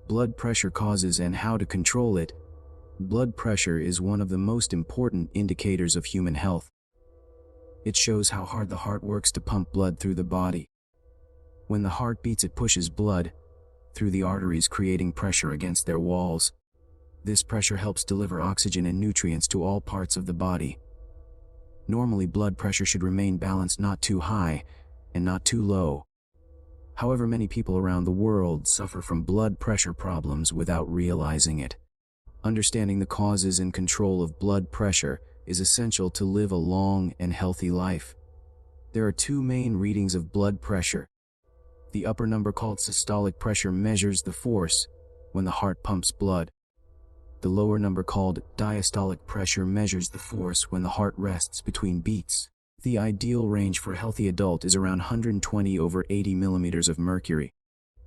Blood pressure causes and how to control it. Blood pressure is one of the most important indicators of human health. It shows how hard the heart works to pump blood through the body. When the heart beats, it pushes blood through the arteries, creating pressure against their walls. This pressure helps deliver oxygen and nutrients to all parts of the body. Normally, blood pressure should remain balanced, not too high and not too low. However, many people around the world suffer from blood pressure problems without realizing it. Understanding the causes and control of blood pressure is essential to live a long and healthy life. There are two main readings of blood pressure. The upper number, called systolic pressure, measures the force when the heart pumps blood. The lower number, called diastolic pressure, measures the force when the heart rests between beats. The ideal range for a healthy adult is around 120/80 millimeters of mercury.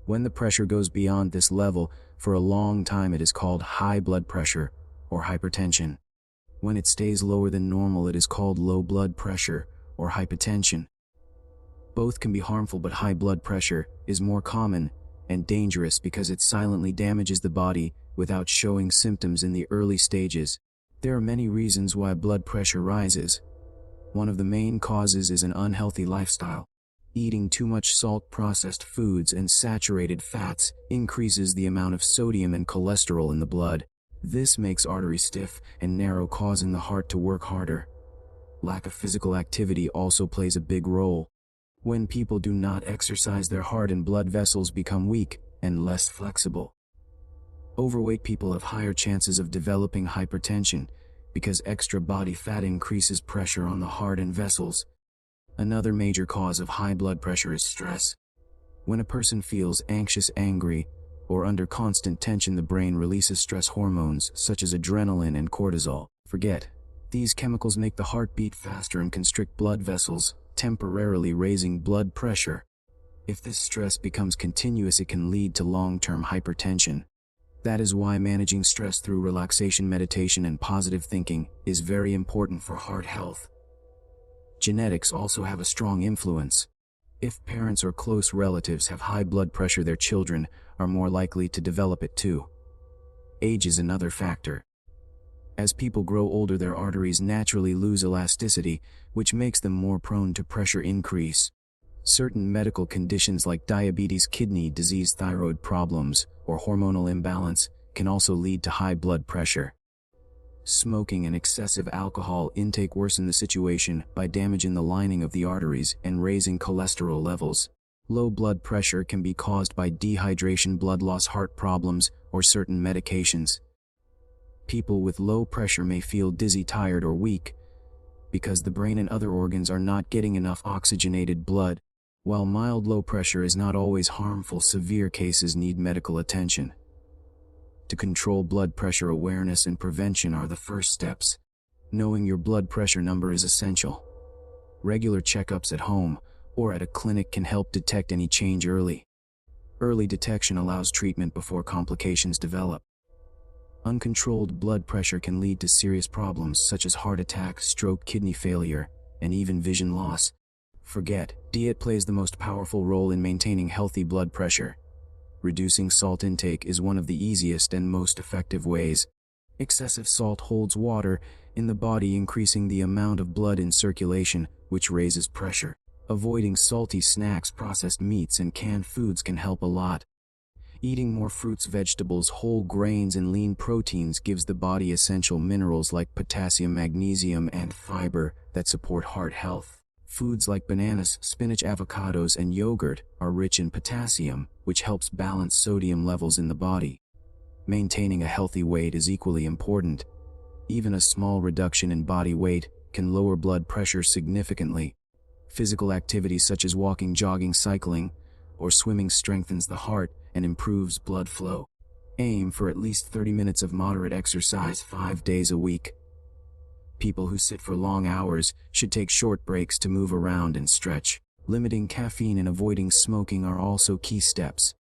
When the pressure goes beyond this level for a long time, it is called high blood pressure or hypertension. When it stays lower than normal, it is called low blood pressure or hypotension. Both can be harmful, but high blood pressure is more common and dangerous because it silently damages the body without showing symptoms in the early stages. There are many reasons why blood pressure rises. One of the main causes is an unhealthy lifestyle. Eating too much salt, processed foods, and saturated fats increases the amount of sodium and cholesterol in the blood. This makes arteries stiff and narrow, causing the heart to work harder. Lack of physical activity also plays a big role. When people do not exercise, their heart and blood vessels become weak and less flexible. Overweight people have higher chances of developing hypertension because extra body fat increases pressure on the heart and vessels. Another major cause of high blood pressure is stress. When a person feels anxious, angry, or under constant tension, the brain releases stress hormones such as adrenaline and cortisol. These chemicals make the heart beat faster and constrict blood vessels, temporarily raising blood pressure. If this stress becomes continuous, it can lead to long-term hypertension. That is why managing stress through relaxation, meditation, and positive thinking is very important for heart health. Genetics also have a strong influence. If parents or close relatives have high blood pressure, their children are more likely to develop it too. Age is another factor. As people grow older, their arteries naturally lose elasticity, which makes them more prone to pressure increase. Certain medical conditions like diabetes, kidney disease, thyroid problems, or hormonal imbalance can also lead to high blood pressure. Smoking and excessive alcohol intake worsen the situation by damaging the lining of the arteries and raising cholesterol levels. Low blood pressure can be caused by dehydration, blood loss, heart problems, or certain medications. People with low pressure may feel dizzy, tired, or weak because the brain and other organs are not getting enough oxygenated blood. While mild low pressure is not always harmful, severe cases need medical attention. To control blood pressure, awareness and prevention are the first steps. Knowing your blood pressure number is essential. Regular checkups at home or at a clinic can help detect any change early. Early detection allows treatment before complications develop. Uncontrolled blood pressure can lead to serious problems such as heart attack, stroke, kidney failure, and even vision loss. Diet plays the most powerful role in maintaining healthy blood pressure. Reducing salt intake is one of the easiest and most effective ways. Excessive salt holds water in the body, increasing the amount of blood in circulation, which raises pressure. Avoiding salty snacks, processed meats, and canned foods can help a lot. Eating more fruits, vegetables, whole grains, and lean proteins gives the body essential minerals like potassium, magnesium, and fiber that support heart health. Foods like bananas, spinach, avocados, and yogurt are rich in potassium, which helps balance sodium levels in the body. Maintaining a healthy weight is equally important. Even a small reduction in body weight can lower blood pressure significantly. Physical activities such as walking, jogging, cycling, or swimming strengthens the heart and improves blood flow. Aim for at least 30 minutes of moderate exercise 5 days a week. People who sit for long hours should take short breaks to move around and stretch. Limiting caffeine and avoiding smoking are also key steps.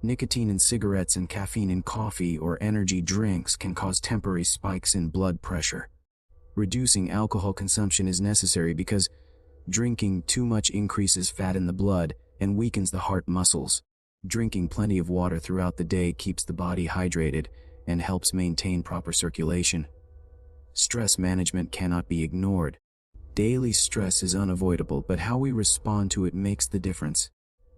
Nicotine in cigarettes and caffeine in coffee or energy drinks can cause temporary spikes in blood pressure. Reducing alcohol consumption is necessary because drinking too much increases fat in the blood and weakens the heart muscles. Drinking plenty of water throughout the day keeps the body hydrated and helps maintain proper circulation. Stress management cannot be ignored. Daily stress is unavoidable, but how we respond to it makes the difference.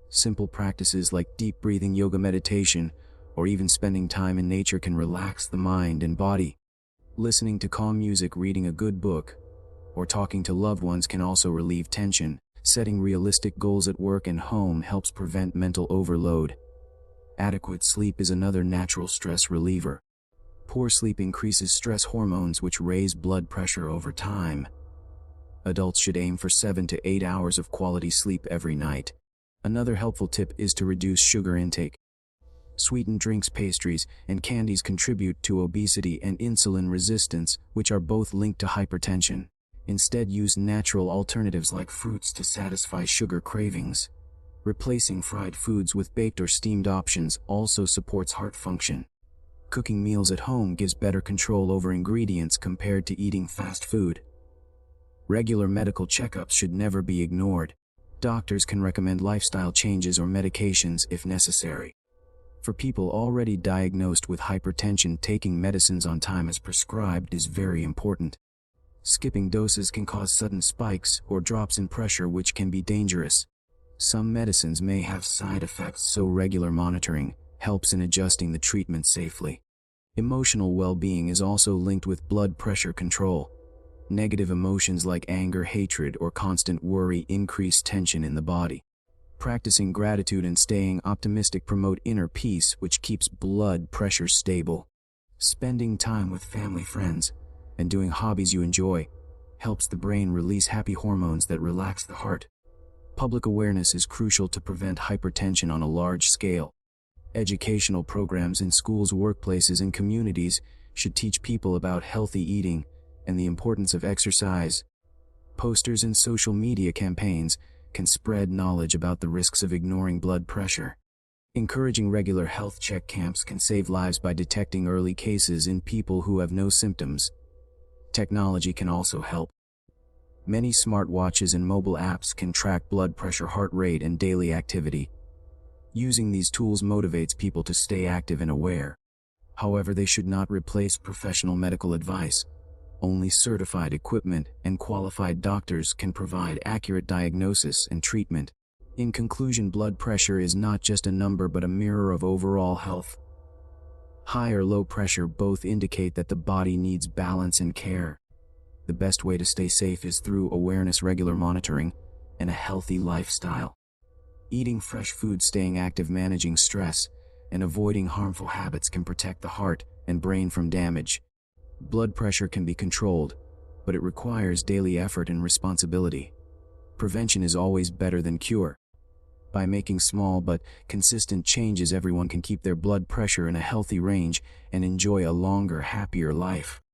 Simple practices like deep breathing, yoga, meditation, or even spending time in nature can relax the mind and body. Listening to calm music, reading a good book, or talking to loved ones can also relieve tension. Setting realistic goals at work and home helps prevent mental overload. Adequate sleep is another natural stress reliever. Poor sleep increases stress hormones, which raise blood pressure over time. Adults should aim for 7 to 8 hours of quality sleep every night. Another helpful tip is to reduce sugar intake. Sweetened drinks, pastries, and candies contribute to obesity and insulin resistance, which are both linked to hypertension. Instead, use natural alternatives like fruits to satisfy sugar cravings. Replacing fried foods with baked or steamed options also supports heart function. Cooking meals at home gives better control over ingredients compared to eating fast food. Regular medical checkups should never be ignored. Doctors can recommend lifestyle changes or medications if necessary. For people already diagnosed with hypertension, taking medicines on time as prescribed is very important. Skipping doses can cause sudden spikes or drops in pressure, which can be dangerous. Some medicines may have side effects, so regular monitoring helps in adjusting the treatment safely. Emotional well-being is also linked with blood pressure control. Negative emotions like anger, hatred, or constant worry increase tension in the body. Practicing gratitude and staying optimistic promote inner peace, which keeps blood pressure stable. Spending time with family, friends, and doing hobbies you enjoy helps the brain release happy hormones that relax the heart. Public awareness is crucial to prevent hypertension on a large scale. Educational programs in schools, workplaces, and communities should teach people about healthy eating and the importance of exercise. Posters and social media campaigns can spread knowledge about the risks of ignoring blood pressure. Encouraging regular health check camps can save lives by detecting early cases in people who have no symptoms. Technology can also help. Many smartwatches and mobile apps can track blood pressure, heart rate, and daily activity. Using these tools motivates people to stay active and aware. However, they should not replace professional medical advice. Only certified equipment and qualified doctors can provide accurate diagnosis and treatment. In conclusion, blood pressure is not just a number but a mirror of overall health. High or low pressure both indicate that the body needs balance and care. The best way to stay safe is through awareness, regular monitoring, and a healthy lifestyle. Eating fresh food, staying active, managing stress, and avoiding harmful habits can protect the heart and brain from damage. Blood pressure can be controlled, but it requires daily effort and responsibility. Prevention is always better than cure. By making small but consistent changes, everyone can keep their blood pressure in a healthy range and enjoy a longer, happier life.